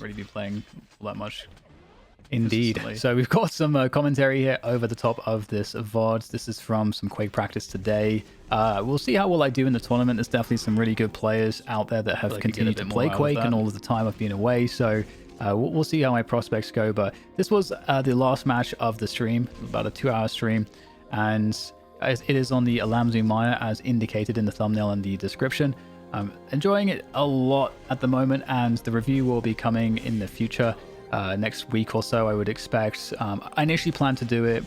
really be playing all that much. Indeed. So we've got some commentary here over the top of this VOD. This is from some Quake practice today. We'll see how well I do in the tournament. There's definitely some really good players out there that have continued to play Quake and all of the time I've been away. So we'll see how my prospects go. But this was the last match of the stream, about a 2-hour stream. And it is on the LAMZU Maya as indicated in the thumbnail and the description. I'm enjoying it a lot at the moment, and the review will be coming in the future. Next week or so, I would expect. I initially planned to do it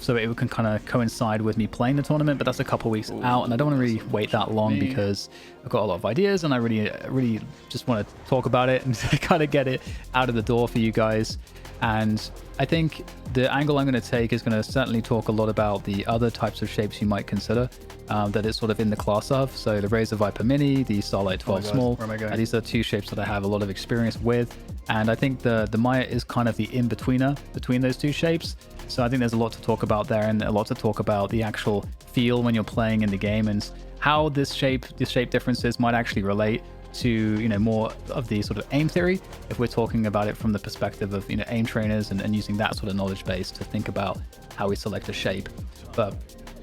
so it can kind of coincide with me playing the tournament, but that's a couple weeks out, and I don't want to really wait that long because I've got a lot of ideas, and I really just want to talk about it and kind of get it out of the door for you guys. And I think the angle I'm going to take is going to certainly talk a lot about the other types of shapes you might consider that it's sort of in the class of. So the Razor Viper Mini, the Starlight 12 Small, these are two shapes that I have a lot of experience with. And I think the Maya is kind of the in-betweener between those two shapes. So I think there's a lot to talk about there, and a lot to talk about the actual feel when you're playing in the game, and how the shape differences might actually relate to, you know, more of the sort of aim theory, if we're talking about it from the perspective of, you know, aim trainers and using that sort of knowledge base to think about how we select a shape. But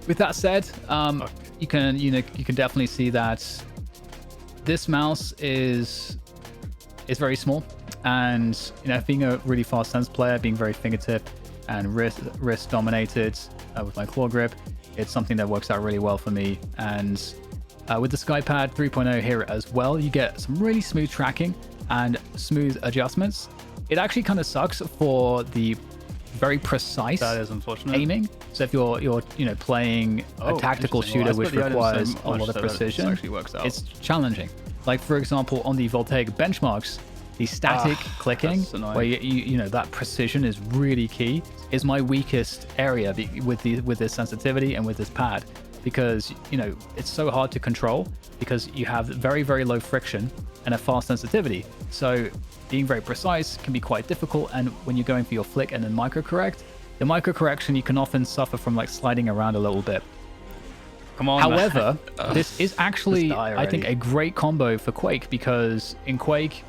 with that said, you can definitely see that this mouse is very small, and, you know, being a really fast sense player, being very fingertip and wrist dominated with my claw grip, it's something that works out really well for me. And with the SkyPad 3.0 here as well, you get some really smooth tracking and smooth adjustments. It actually kind of sucks for the very precise aiming. So if you're you know, playing a tactical shooter which requires a lot of precision, it's challenging. Like, for example, on the Voltaic benchmarks, the static clicking, where you know, that precision is really key, is my weakest area with this sensitivity and with this pad, because, you know, it's so hard to control because you have very, very low friction and a fast sensitivity. So being very precise can be quite difficult, and when you're going for your flick and then micro correct, the micro correction, you can often suffer from like sliding around a little bit. Come on. However, this is actually, I think, a great combo for Quake, because in Quake,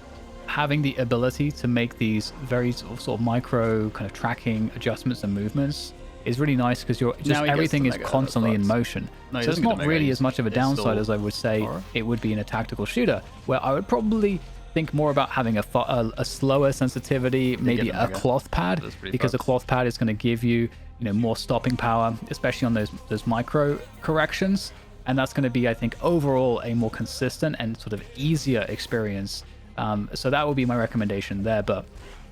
having the ability to make these very sort of micro kind of tracking adjustments and movements is really nice, because you're just everything is constantly in motion. So it's not really as much of a downside as I would say it would be in a tactical shooter, where I would probably think more about having a slower sensitivity, maybe a cloth pad, because a cloth pad is going to give you, you know, more stopping power, especially on those micro corrections, and that's going to be, I think, overall a more consistent and sort of easier experience. So that would be my recommendation there. But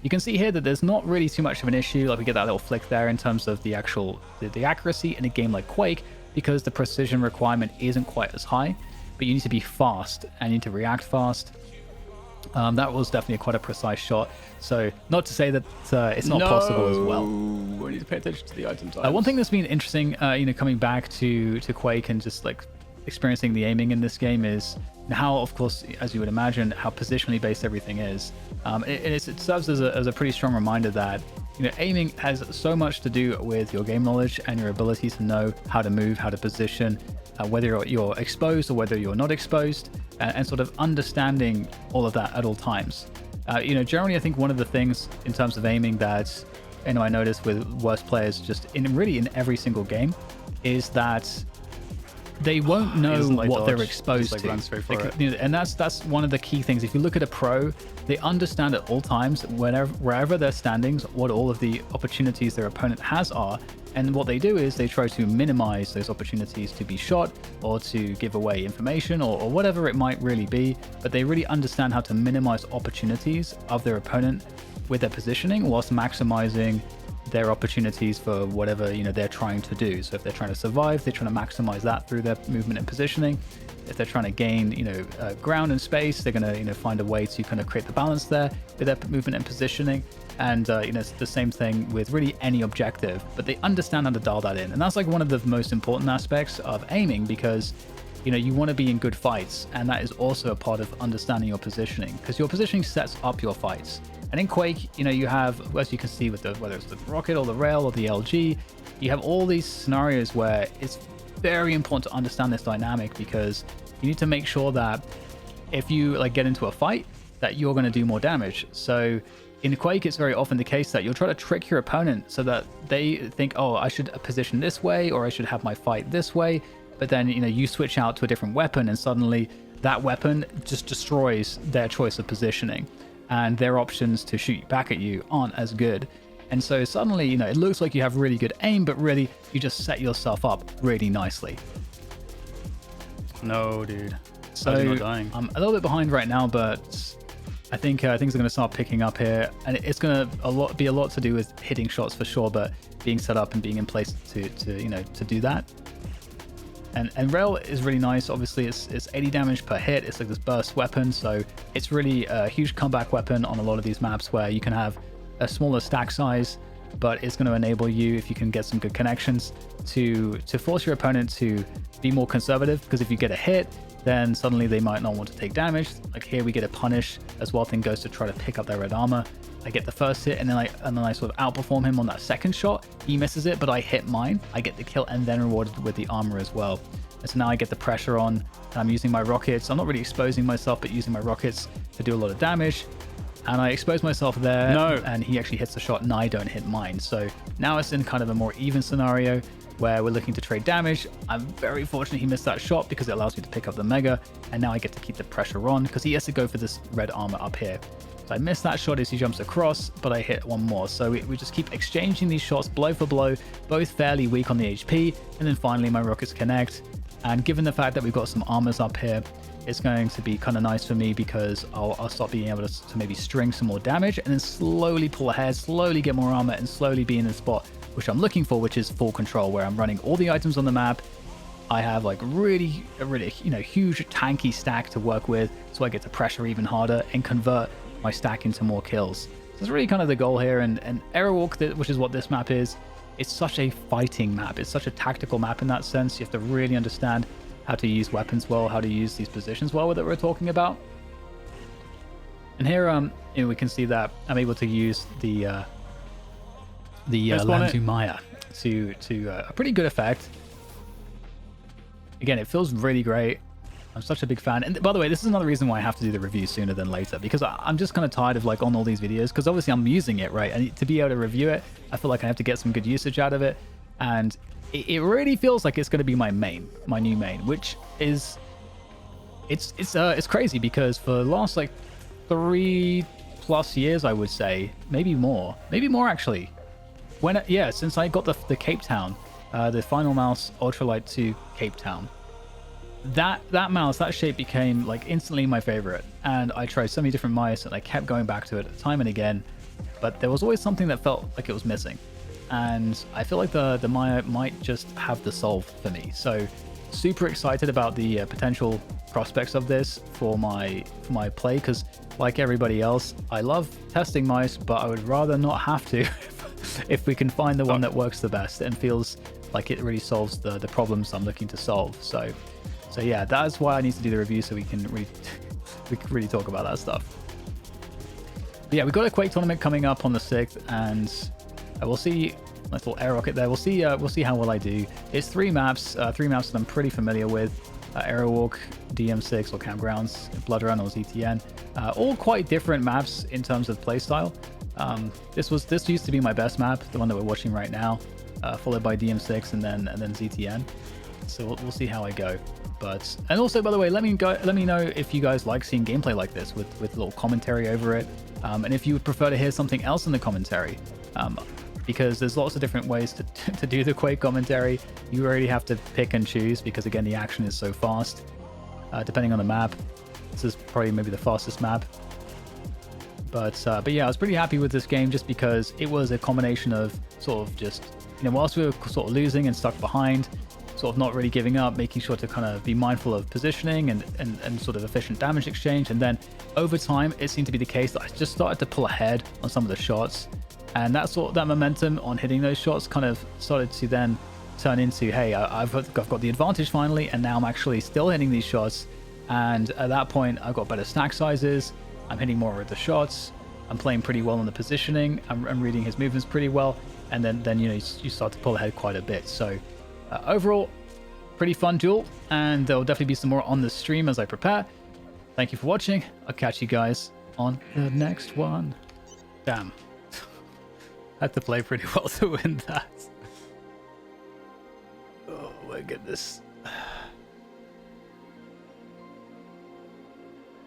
you can see here that there's not really too much of an issue. Like, we get that little flick there in terms of the actual the accuracy in a game like Quake, because the precision requirement isn't quite as high, but you need to be fast and you need to react fast. That was definitely quite a precise shot. So not to say that it's not possible as well. We need to pay attention to the item types. One thing that's been interesting, you know, coming back to Quake and just like experiencing the aiming in this game, is how, of course, as you would imagine, how positionally based everything is. It serves as a pretty strong reminder that, you know, aiming has so much to do with your game knowledge and your ability to know how to move, how to position, whether you're exposed or whether you're not exposed, and sort of understanding all of that at all times. You know, generally, I think one of the things in terms of aiming that, you know, I notice with worst players just in every single game, is that they won't know what they're exposed to. You know, and that's one of the key things. If you look at a pro, they understand at all times, wherever they're standing, what all of the opportunities their opponent has are. And what they do is they try to minimize those opportunities to be shot or to give away information or whatever it might really be. But they really understand how to minimize opportunities of their opponent with their positioning, whilst maximizing their opportunities for whatever, you know, they're trying to do. So if they're trying to survive, they're trying to maximize that through their movement and positioning. If they're trying to gain, you know, ground and space, they're going to, you know, find a way to kind of create the balance there with their movement and positioning. And you know, it's the same thing with really any objective, but they understand how to dial that in. And that's like one of the most important aspects of aiming, because, you know, you want to be in good fights, and that is also a part of understanding your positioning, because your positioning sets up your fights. And in Quake, you know, you have, as you can see with whether it's the rocket or the rail or the LG, you have all these scenarios where it's very important to understand this dynamic, because you need to make sure that if you like get into a fight, that you're going to do more damage. So in Quake, it's very often the case that you'll try to trick your opponent so that they think, oh, I should position this way, or I should have my fight this way. But then, you know, you switch out to a different weapon, and suddenly that weapon just destroys their choice of positioning, and their options to shoot back at you aren't as good. And so suddenly, you know, it looks like you have really good aim, but really you just set yourself up really nicely. No, dude. So I'm not dying. I'm a little bit behind right now, but I think things are going to start picking up here, and it's going to be a lot to do with hitting shots for sure, but being set up and being in place to do that. And Rail is really nice. Obviously, it's 80 damage per hit. It's like this burst weapon, so it's really a huge comeback weapon on a lot of these maps where you can have a smaller stack size, but it's going to enable you, if you can get some good connections, to force your opponent to be more conservative, because if you get a hit, then suddenly they might not want to take damage. Like here we get a punish as Thing goes to try to pick up their red armor. I get the first hit, and then I sort of outperform him on that second shot. He misses it, but I hit mine. I get the kill and then rewarded with the armor as well. And so now I get the pressure on, and I'm using my rockets. I'm not really exposing myself, but using my rockets to do a lot of damage. And I expose myself there, and he actually hits the shot, and I don't hit mine. So now it's in kind of a more even scenario where we're looking to trade damage. I'm very fortunate he missed that shot because it allows me to pick up the mega, and now I get to keep the pressure on because he has to go for this red armor up here. So I missed that shot as he jumps across, but I hit one more. So we just keep exchanging these shots blow for blow, both fairly weak on the HP, and then finally my rockets connect. And given the fact that we've got some armors up here, it's going to be kind of nice for me because I'll start being able to maybe string some more damage and then slowly pull ahead, slowly get more armor, and slowly be in the spot which I'm looking for, which is full control, where I'm running all the items on the map. I have like a really huge tanky stack to work with, so I get to pressure even harder and convert my stack into more kills. So that's really kind of the goal here. And aerowalk, which is what this map is, it's such a fighting map. It's such a tactical map in that sense. You have to really understand how to use weapons well, how to use these positions well that we're talking about. And here, we can see that I'm able to use the LAMZU Maya to a pretty good effect. Again, it feels really great. I'm such a big fan. And by the way, this is another reason why I have to do the review sooner than later, because I'm just kind of tired of like on all these videos, because obviously I'm using it, right? And to be able to review it, I feel like I have to get some good usage out of it. And it really feels like it's going to be my new main, which is it's crazy, because for the last like 3+ years, I would say, maybe more actually. Since I got the Cape Town, the Final Mouse Ultralight 2 Cape Town, that mouse, that shape became like instantly my favorite. And I tried so many different mice, and I kept going back to it time and again, but there was always something that felt like it was missing. And I feel like the Maya might just have the solve for me. So super excited about the potential prospects of this for my play, because like everybody else, I love testing mice, but I would rather not have to if we can find the one that works the best and feels like it really solves the problems I'm looking to solve. So yeah, that's why I need to do the review, so we can really talk about that stuff. But yeah, we've got a Quake tournament coming up on the 6th, and we'll see. Nice little air rocket there. We'll see how well I do. It's three maps that I'm pretty familiar with: Aerowalk, DM6 or Campgrounds, Blood Run or ZTN. All quite different maps in terms of playstyle. This used to be my best map, the one that we're watching right now, followed by DM6 and then ZTN. So we'll see how I go. And also, by the way, let me know if you guys like seeing gameplay like this with a little commentary over it, and if you would prefer to hear something else in the commentary. Because there's lots of different ways to do the Quake commentary. You already have to pick and choose, because again, the action is so fast, depending on the map. This is probably maybe the fastest map. But yeah, I was pretty happy with this game, just because it was a combination of sort of just, whilst we were sort of losing and stuck behind, sort of not really giving up, making sure to kind of be mindful of positioning and sort of efficient damage exchange. And then over time, it seemed to be the case that I just started to pull ahead on some of the shots. And that momentum on hitting those shots kind of started to then turn into, hey, I've got the advantage finally, and now I'm actually still hitting these shots. And at that point, I've got better stack sizes. I'm hitting more of the shots. I'm playing pretty well on the positioning. I'm reading his movements pretty well. And then you start to pull ahead quite a bit. So overall, pretty fun duel. And there'll definitely be some more on the stream as I prepare. Thank you for watching. I'll catch you guys on the next one. Damn. Had to play pretty well to win that. Oh my goodness.